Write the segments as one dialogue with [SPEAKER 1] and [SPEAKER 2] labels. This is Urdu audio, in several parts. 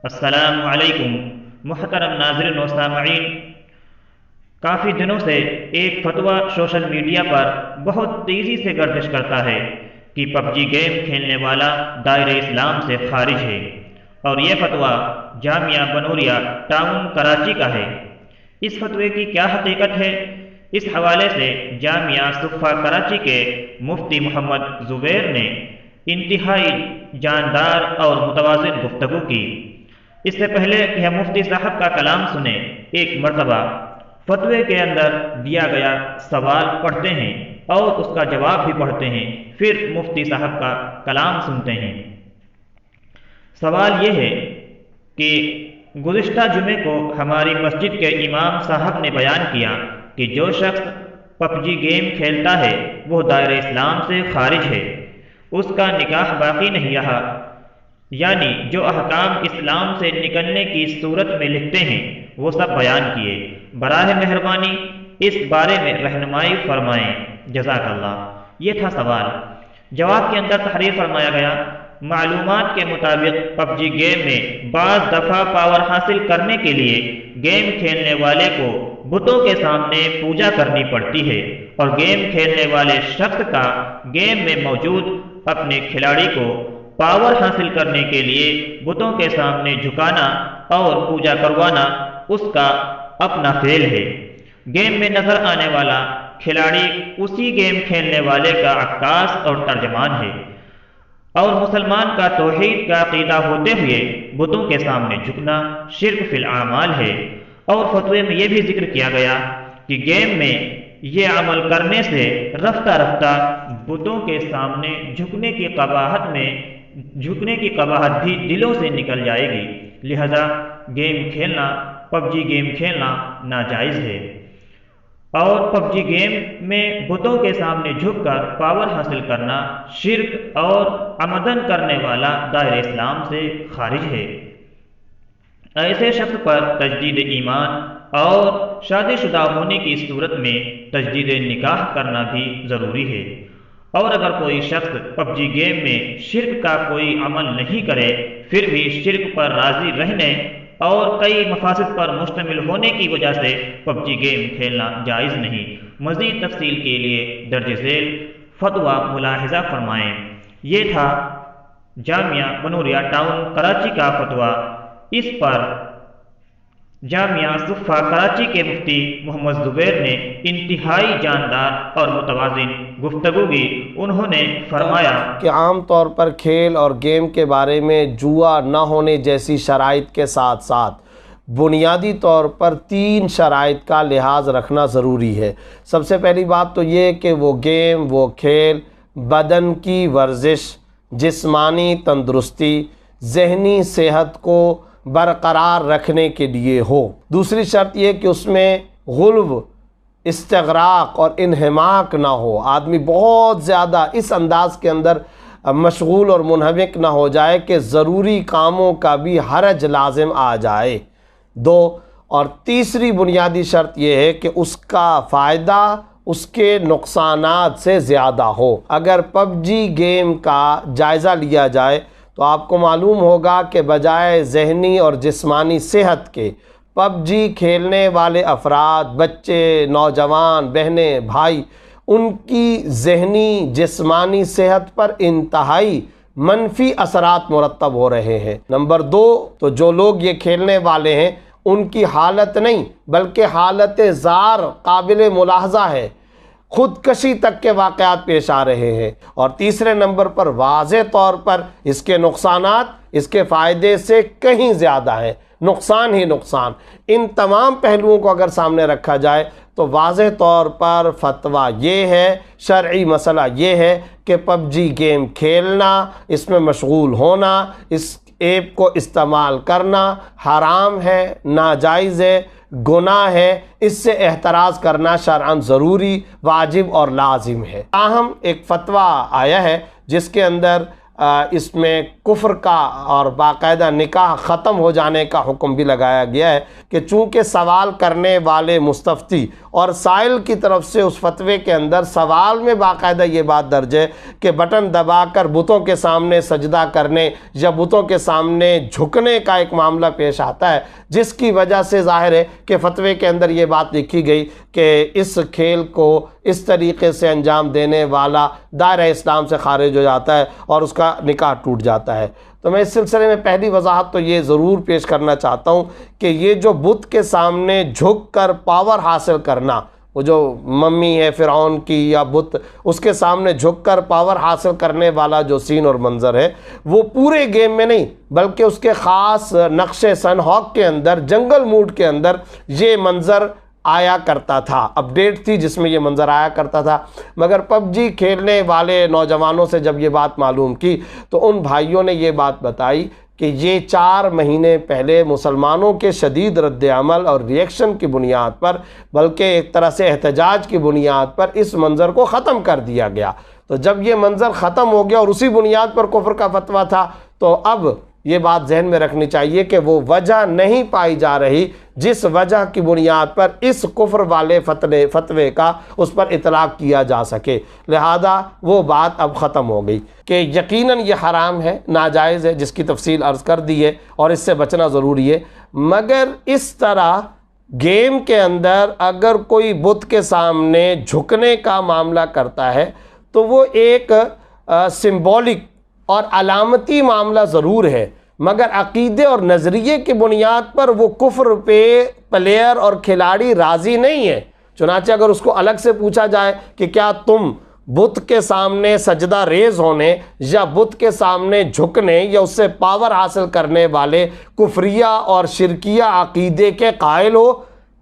[SPEAKER 1] السلام علیکم محترم ناظرین و سامعین، کافی دنوں سے ایک فتویٰ سوشل میڈیا پر بہت تیزی سے گردش کرتا ہے کہ پب جی گیم کھیلنے والا دائرہ اسلام سے خارج ہے، اور یہ فتویٰ جامعہ بنوریا ٹاؤن کراچی کا ہے۔ اس فتوے کی کیا حقیقت ہے، اس حوالے سے جامعہ صفہ کراچی کے مفتی محمد زبیر نے انتہائی جاندار اور متوازن گفتگو کی۔ اس سے پہلے کہ ہم مفتی صاحب کا کلام سنیں، ایک مرتبہ فتوے کے اندر دیا گیا سوال پڑھتے ہیں اور اس کا جواب بھی پڑھتے ہیں، پھر مفتی صاحب کا کلام سنتے ہیں۔ سوال یہ ہے کہ گزشتہ جمعے کو ہماری مسجد کے امام صاحب نے بیان کیا کہ جو شخص پب جی گیم کھیلتا ہے وہ دائرہ اسلام سے خارج ہے، اس کا نکاح باقی نہیں رہا، یعنی جو احکام اسلام سے نکلنے کی صورت میں لکھتے ہیں وہ سب بیان کیے۔ براہ مہربانی اس بارے میں رہنمائی فرمائیں، جزاک اللہ۔ یہ تھا سوال۔ جواب کے اندر تحریر فرمایا گیا، معلومات کے مطابق پب جی گیم میں بعض دفعہ پاور حاصل کرنے کے لیے گیم کھیلنے والے کو بتوں کے سامنے پوجا کرنی پڑتی ہے، اور گیم کھیلنے والے شخص کا گیم میں موجود اپنے کھلاڑی کو پاور حاصل کرنے کے لیے بتوں کے سامنے جھکانا اور پوجا کروانا اس کا اپنا فعل ہے۔ گیم میں نظر آنے والا کھلاڑی اسی گیم کھیلنے والے کا عکاس اور ترجمان ہے، اور مسلمان کا توحید کا عقیدہ ہوتے ہوئے بتوں کے سامنے جھکنا شرک فی الاعمال ہے۔ اور فتوے میں یہ بھی ذکر کیا گیا کہ گیم میں یہ عمل کرنے سے رفتہ رفتہ بتوں کے سامنے جھکنے کی قباحت بھی دلوں سے نکل جائے گی، لہذا گیم کھیلنا، پب جی گیم کھیلنا ناجائز ہے۔ اور پب جی گیم میں بتوں کے سامنے جھک کر پاور حاصل کرنا شرک اور عمدن کرنے والا دائرہ اسلام سے خارج ہے۔ ایسے شخص پر تجدید ایمان اور شادی شدہ ہونے کی صورت میں تجدید نکاح کرنا بھی ضروری ہے۔ اور اگر کوئی شخص پب جی گیم میں شرک کا کوئی عمل نہیں کرے، پھر بھی شرک پر راضی رہنے اور کئی مفاسد پر مشتمل ہونے کی وجہ سے پب جی گیم کھیلنا جائز نہیں۔ مزید تفصیل کے لیے درج ذیل فتویٰ ملاحظہ فرمائیں۔ یہ تھا جامعہ بنوریا ٹاؤن کراچی کا فتویٰ۔ اس پر جامعہ صفہ کراچی کے مفتی محمد زبیر نے انتہائی جاندار اور متوازن گفتگو کی۔ انہوں نے فرمایا
[SPEAKER 2] کہ عام طور پر کھیل اور گیم کے بارے میں جوا نہ ہونے جیسی شرائط کے ساتھ ساتھ بنیادی طور پر 3 شرائط کا لحاظ رکھنا ضروری ہے۔ سب سے پہلی بات تو یہ کہ وہ گیم، وہ کھیل بدن کی ورزش، جسمانی تندرستی، ذہنی صحت کو برقرار رکھنے کے لیے ہو۔ دوسری شرط یہ کہ اس میں غلو، استغراق اور انہماک نہ ہو، آدمی بہت زیادہ اس انداز کے اندر مشغول اور منہمک نہ ہو جائے کہ ضروری کاموں کا بھی حرج لازم آ جائے۔ اور تیسری بنیادی شرط یہ ہے کہ اس کا فائدہ اس کے نقصانات سے زیادہ ہو۔ اگر پب جی گیم کا جائزہ لیا جائے تو آپ کو معلوم ہوگا کہ بجائے ذہنی اور جسمانی صحت کے، پب جی کھیلنے والے افراد، بچے، نوجوان، بہنیں، بھائی، ان کی ذہنی جسمانی صحت پر انتہائی منفی اثرات مرتب ہو رہے ہیں۔ نمبر 2، تو جو لوگ یہ کھیلنے والے ہیں ان کی حالت نہیں بلکہ حالت زار قابل ملاحظہ ہے، خودکشی تک کے واقعات پیش آ رہے ہیں۔ اور تیسرے نمبر پر واضح طور پر اس کے نقصانات اس کے فائدے سے کہیں زیادہ ہیں، نقصان ہی نقصان۔ ان تمام پہلوؤں کو اگر سامنے رکھا جائے تو واضح طور پر فتویٰ یہ ہے، شرعی مسئلہ یہ ہے کہ پب جی گیم کھیلنا، اس میں مشغول ہونا، اس ایپ کو استعمال کرنا حرام ہے، ناجائز ہے، گناہ ہے۔ اس سے احتراز کرنا شرعاً ضروری، واجب اور لازم ہے۔ تاہم ایک فتویٰ آیا ہے جس کے اندر اس میں کفر کا اور باقاعدہ نکاح ختم ہو جانے کا حکم بھی لگایا گیا ہے کہ چونکہ سوال کرنے والے مستفتی اور سائل کی طرف سے اس فتوے کے اندر سوال میں باقاعدہ یہ بات درج ہے کہ بٹن دبا کر بتوں کے سامنے سجدہ کرنے یا بتوں کے سامنے جھکنے کا ایک معاملہ پیش آتا ہے، جس کی وجہ سے ظاہر ہے کہ فتوے کے اندر یہ بات لکھی گئی کہ اس کھیل کو اس طریقے سے انجام دینے والا دائرہ اسلام سے خارج ہو جاتا ہے اور اس کا نکاح ٹوٹ جاتا ہے۔ تو میں اس سلسلے میں پہلی وضاحت تو یہ ضرور پیش کرنا چاہتا ہوں کہ یہ جو بت کے سامنے جھک کر پاور حاصل کرنا، وہ جو ممی ہے فرعون کی یا بت، اس کے سامنے جھک کر پاور حاصل کرنے والا جو سین اور منظر ہے، وہ پورے گیم میں نہیں بلکہ اس کے خاص نقش سن ہاک کے اندر، جنگل موڈ کے اندر یہ منظر آیا کرتا تھا، اپڈیٹ تھی جس میں یہ منظر آیا کرتا تھا۔ مگر پب جی کھیلنے والے نوجوانوں سے جب یہ بات معلوم کی تو ان بھائیوں نے یہ بات بتائی کہ یہ 4 مہینے پہلے مسلمانوں کے شدید رد عمل اور ریئیکشن کی بنیاد پر، بلکہ ایک طرح سے احتجاج کی بنیاد پر اس منظر کو ختم کر دیا گیا۔ تو جب یہ منظر ختم ہو گیا اور اسی بنیاد پر کفر کا فتویٰ تھا، تو اب یہ بات ذہن میں رکھنی چاہیے کہ وہ وجہ نہیں پائی جا رہی جس وجہ کی بنیاد پر اس کفر والے فتوے کا اس پر اطلاق کیا جا سکے، لہذا وہ بات اب ختم ہو گئی کہ یقیناً یہ حرام ہے، ناجائز ہے، جس کی تفصیل عرض کر دی ہے اور اس سے بچنا ضروری ہے۔ مگر اس طرح گیم کے اندر اگر کوئی بت کے سامنے جھکنے کا معاملہ کرتا ہے تو وہ ایک سمبولک اور علامتی معاملہ ضرور ہے، مگر عقیدے اور نظریے کی بنیاد پر وہ کفر پہ پلیئر اور کھلاڑی راضی نہیں ہے۔ چنانچہ اگر اس کو الگ سے پوچھا جائے کہ کیا تم بت کے سامنے سجدہ ریز ہونے یا بت کے سامنے جھکنے یا اس سے پاور حاصل کرنے والے کفریہ اور شرکیہ عقیدے کے قائل ہو،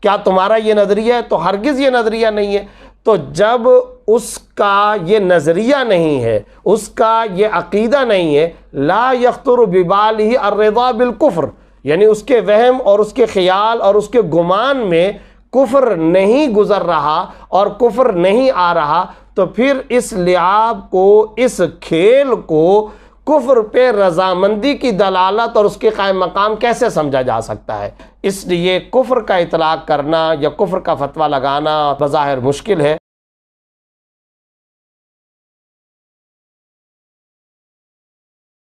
[SPEAKER 2] کیا تمہارا یہ نظریہ ہے؟ تو ہرگز یہ نظریہ نہیں ہے۔ تو جب اس کا یہ نظریہ نہیں ہے، اس کا یہ عقیدہ نہیں ہے، لا یخطر ببالہ الرضا بالکفر، یعنی اس کے وہم اور اس کے خیال اور اس کے گمان میں کفر نہیں گزر رہا اور کفر نہیں آ رہا، تو پھر اس لعاب کو، اس کھیل کو کفر پہ رضامندی کی دلالت اور اس کے قائم مقام کیسے سمجھا جا سکتا ہے؟ اس لیے کفر کا اطلاق کرنا یا کفر کا فتویٰ لگانا بظاہر مشکل ہے،